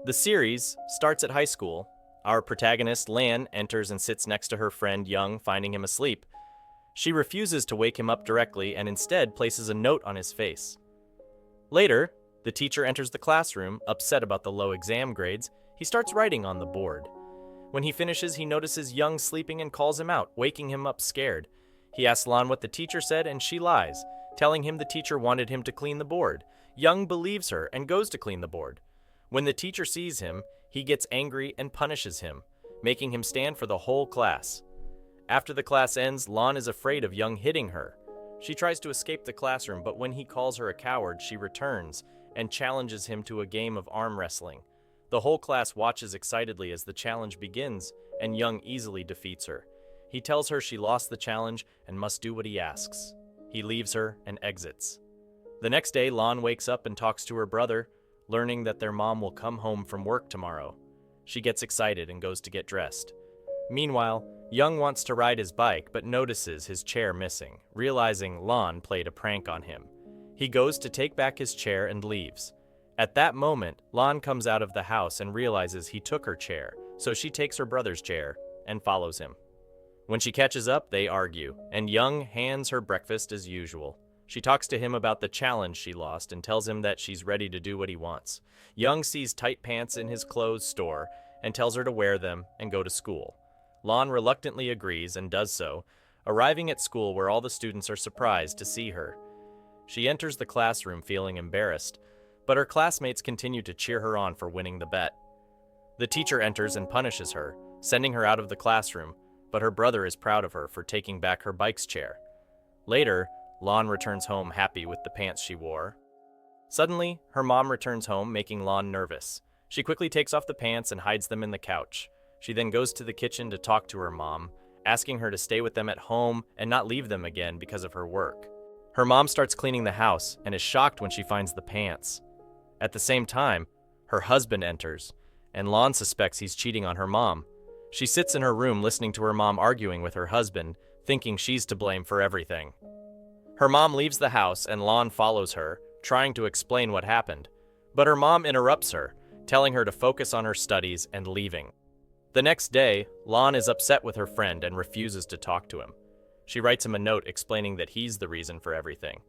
The series starts at high school. Our protagonist, Lan, enters and sits next to her friend Young, finding him asleep. She refuses to wake him up directly and instead places a note on his face. Later, the teacher enters the classroom, upset about the low exam grades. He starts writing on the board. When he finishes, he notices Young sleeping and calls him out, waking him up scared. He asks Lan what the teacher said, and she lies, telling him the teacher wanted him to clean the board. Young believes her and goes to clean the board. When the teacher sees him, he gets angry and punishes him, making him stand for the whole class. After the class ends, Lan is afraid of Young hitting her. She tries to escape the classroom, but when he calls her a coward, she returns and challenges him to a game of arm wrestling. The whole class watches excitedly as the challenge begins, and Young easily defeats her. He tells her she lost the challenge and must do what he asks. He leaves her and exits. The next day, Lan wakes up and talks to her brother, learning that their mom will come home from work tomorrow. She gets excited and goes to get dressed. Meanwhile, Young wants to ride his bike but notices his chair missing, realizing Lan played a prank on him. He goes to take back his chair and leaves. At that moment, Lan comes out of the house and realizes he took her chair, so she takes her brother's chair and follows him. When she catches up, they argue, and Young hands her breakfast as usual. She talks to him about the challenge she lost and tells him that she's ready to do what he wants. Young sees tight pants in his clothes store and tells her to wear them and go to school. Lan reluctantly agrees and does so, arriving at school where all the students are surprised to see her. She enters the classroom feeling embarrassed, but her classmates continue to cheer her on for winning the bet. The teacher enters and punishes her, sending her out of the classroom, but her brother is proud of her for taking back her bike's chair. Later, Lan returns home happy with the pants she wore. Suddenly, her mom returns home, making Lan nervous. She quickly takes off the pants and hides them in the couch. She then goes to the kitchen to talk to her mom, asking her to stay with them at home and not leave them again because of her work. Her mom starts cleaning the house and is shocked when she finds the pants. At the same time, her husband enters, and Lan suspects he's cheating on her mom. She sits in her room listening to her mom arguing with her husband, thinking she's to blame for everything. Her mom leaves the house and Lan follows her, trying to explain what happened. But her mom interrupts her, telling her to focus on her studies and leaving. The next day, Lan is upset with her friend and refuses to talk to him. She writes him a note explaining that he's the reason for everything.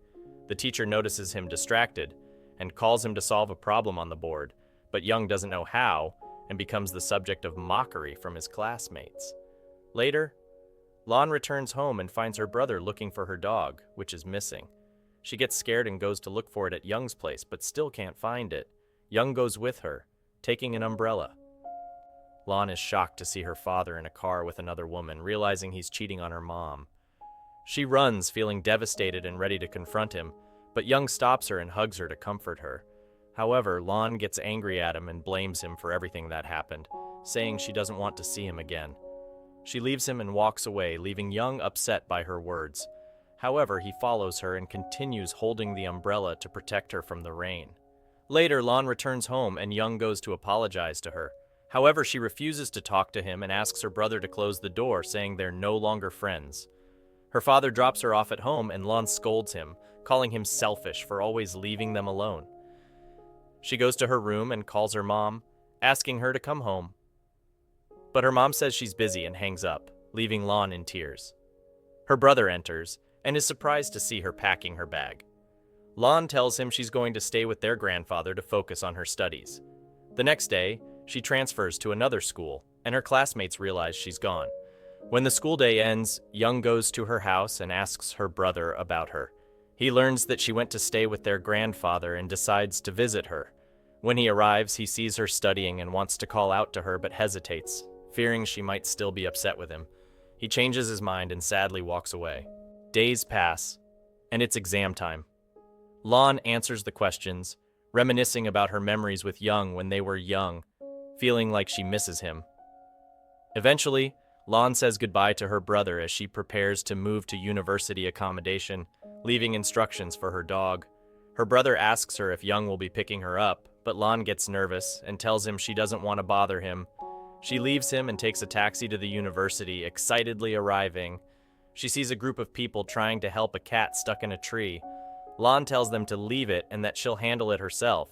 The teacher notices him distracted and calls him to solve a problem on the board, but Young doesn't know how and becomes the subject of mockery from his classmates. Later, Lan returns home and finds her brother looking for her dog, which is missing. She gets scared and goes to look for it at Young's place, but still can't find it. Young goes with her, taking an umbrella. Lan is shocked to see her father in a car with another woman, realizing he's cheating on her mom. She runs, feeling devastated and ready to confront him, but Young stops her and hugs her to comfort her. However, Lan gets angry at him and blames him for everything that happened, saying she doesn't want to see him again. She leaves him and walks away, leaving Young upset by her words. However, he follows her and continues holding the umbrella to protect her from the rain. Later, Lan returns home and Young goes to apologize to her. However, she refuses to talk to him and asks her brother to close the door, saying they're no longer friends. Her father drops her off at home and Lan scolds him, calling him selfish for always leaving them alone. She goes to her room and calls her mom, asking her to come home. But her mom says she's busy and hangs up, leaving Lan in tears. Her brother enters and is surprised to see her packing her bag. Lan tells him she's going to stay with their grandfather to focus on her studies. The next day, she transfers to another school, and her classmates realize she's gone. When the school day ends, Young goes to her house and asks her brother about her. He learns that she went to stay with their grandfather and decides to visit her. When he arrives, he sees her studying and wants to call out to her but hesitates, fearing she might still be upset with him. He changes his mind and sadly walks away. Days pass, and it's exam time. Lan answers the questions, reminiscing about her memories with Young when they were young, feeling like she misses him. Eventually, Lan says goodbye to her brother as she prepares to move to university accommodation, leaving instructions for her dog. Her brother asks her if Young will be picking her up, but Lan gets nervous and tells him she doesn't want to bother him. She leaves him and takes a taxi to the university, excitedly arriving. She sees a group of people trying to help a cat stuck in a tree. Lan tells them to leave it and that she'll handle it herself.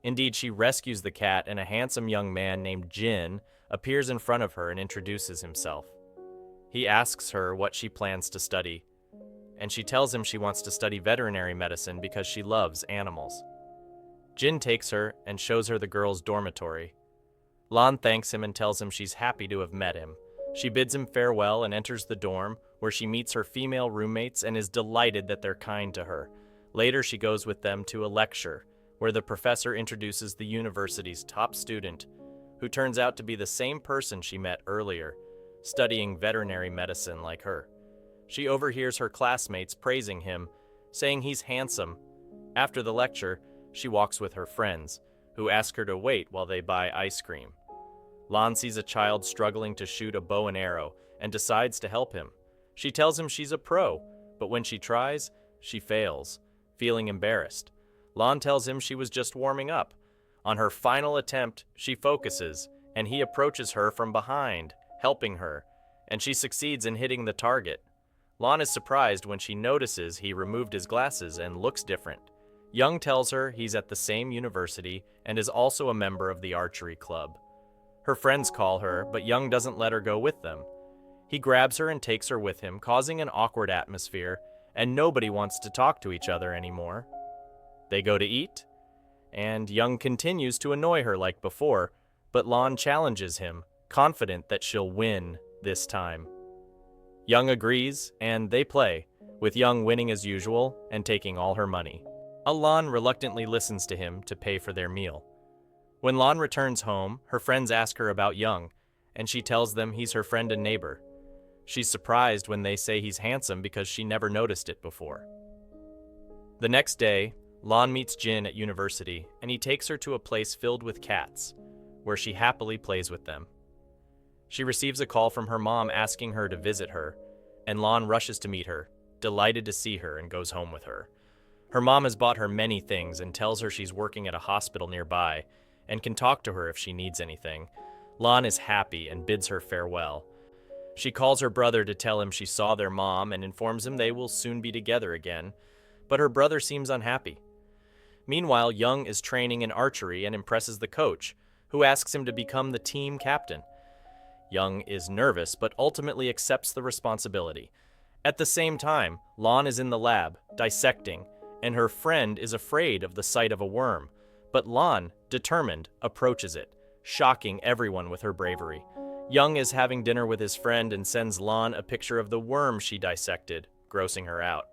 Indeed, she rescues the cat, and a handsome young man named Jin appears in front of her and introduces himself. He asks her what she plans to study, and she tells him she wants to study veterinary medicine because she loves animals. Jin takes her and shows her the girls' dormitory. Lan thanks him and tells him she's happy to have met him. She bids him farewell and enters the dorm, where she meets her female roommates and is delighted that they're kind to her. Later, she goes with them to a lecture, where the professor introduces the university's top student, who turns out to be the same person she met earlier, studying veterinary medicine like her. She overhears her classmates praising him, saying he's handsome. After the lecture, she walks with her friends, who ask her to wait while they buy ice cream. Lan sees a child struggling to shoot a bow and arrow and decides to help him. She tells him she's a pro, but when she tries, she fails, feeling embarrassed. Lan tells him she was just warming up. On her final attempt, she focuses, and he approaches her from behind, helping her, and she succeeds in hitting the target. Lan is surprised when she notices he removed his glasses and looks different. Young tells her he's at the same university and is also a member of the archery club. Her friends call her, but Young doesn't let her go with them. He grabs her and takes her with him, causing an awkward atmosphere, and nobody wants to talk to each other anymore. They go to eat, and Young continues to annoy her like before, but Lan challenges him, confident that she'll win this time. Young agrees, and they play, with Young winning as usual and taking all her money. Lan reluctantly listens to him to pay for their meal. When Lan returns home, her friends ask her about Young, and she tells them he's her friend and neighbor. She's surprised when they say he's handsome because she never noticed it before. The next day, Lan meets Jin at university, and he takes her to a place filled with cats, where she happily plays with them. She receives a call from her mom asking her to visit her, and Lan rushes to meet her, delighted to see her, and goes home with her. Her mom has bought her many things and tells her she's working at a hospital nearby and can talk to her if she needs anything. Lan is happy and bids her farewell. She calls her brother to tell him she saw their mom and informs him they will soon be together again, but her brother seems unhappy. Meanwhile, Young is training in archery and impresses the coach, who asks him to become the team captain. Young is nervous but ultimately accepts the responsibility. At the same time, Lan is in the lab, dissecting, and her friend is afraid of the sight of a worm, but Lan, determined, approaches it, shocking everyone with her bravery. Young is having dinner with his friend and sends Lan a picture of the worm she dissected, grossing her out.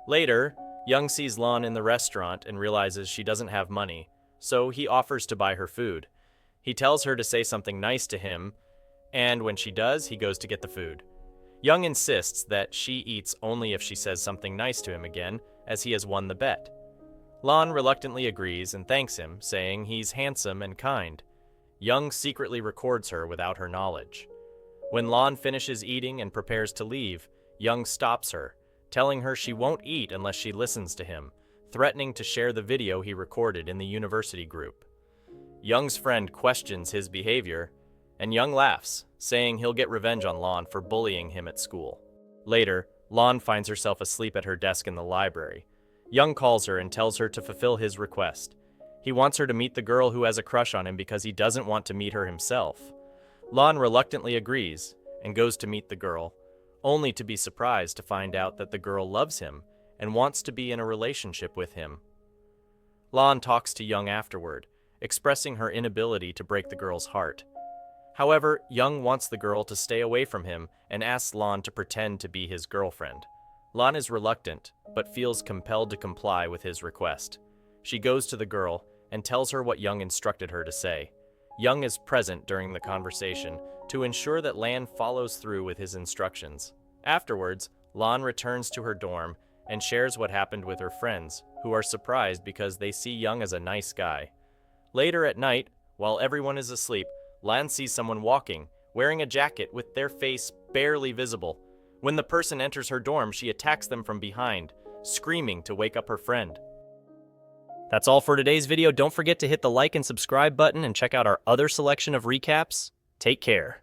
Later, Young sees Lan in the restaurant and realizes she doesn't have money, so he offers to buy her food. He tells her to say something nice to him, and when she does, he goes to get the food. Young insists that she eats only if she says something nice to him again, as he has won the bet. Lan reluctantly agrees and thanks him, saying he's handsome and kind. Young secretly records her without her knowledge. When Lan finishes eating and prepares to leave, Young stops her, telling her she won't eat unless she listens to him, threatening to share the video he recorded in the university group. Young's friend questions his behavior, and Young laughs, saying he'll get revenge on Lan for bullying him at school. Later, Lan finds herself asleep at her desk in the library. Young calls her and tells her to fulfill his request. He wants her to meet the girl who has a crush on him because he doesn't want to meet her himself. Lan reluctantly agrees and goes to meet the girl, only to be surprised to find out that the girl loves him and wants to be in a relationship with him. Lan talks to Young afterward, expressing her inability to break the girl's heart. However, Young wants the girl to stay away from him and asks Lan to pretend to be his girlfriend. Lan is reluctant, but feels compelled to comply with his request. She goes to the girl and tells her what Young instructed her to say. Young is present during the conversation to ensure that Lan follows through with his instructions. Afterwards, Lan returns to her dorm and shares what happened with her friends, who are surprised because they see Young as a nice guy. Later at night, while everyone is asleep, Lan sees someone walking, wearing a jacket with their face barely visible. When the person enters her dorm, she attacks them from behind, screaming to wake up her friend. That's all for today's video. Don't forget to hit the like and subscribe button and check out our other selection of recaps. Take care.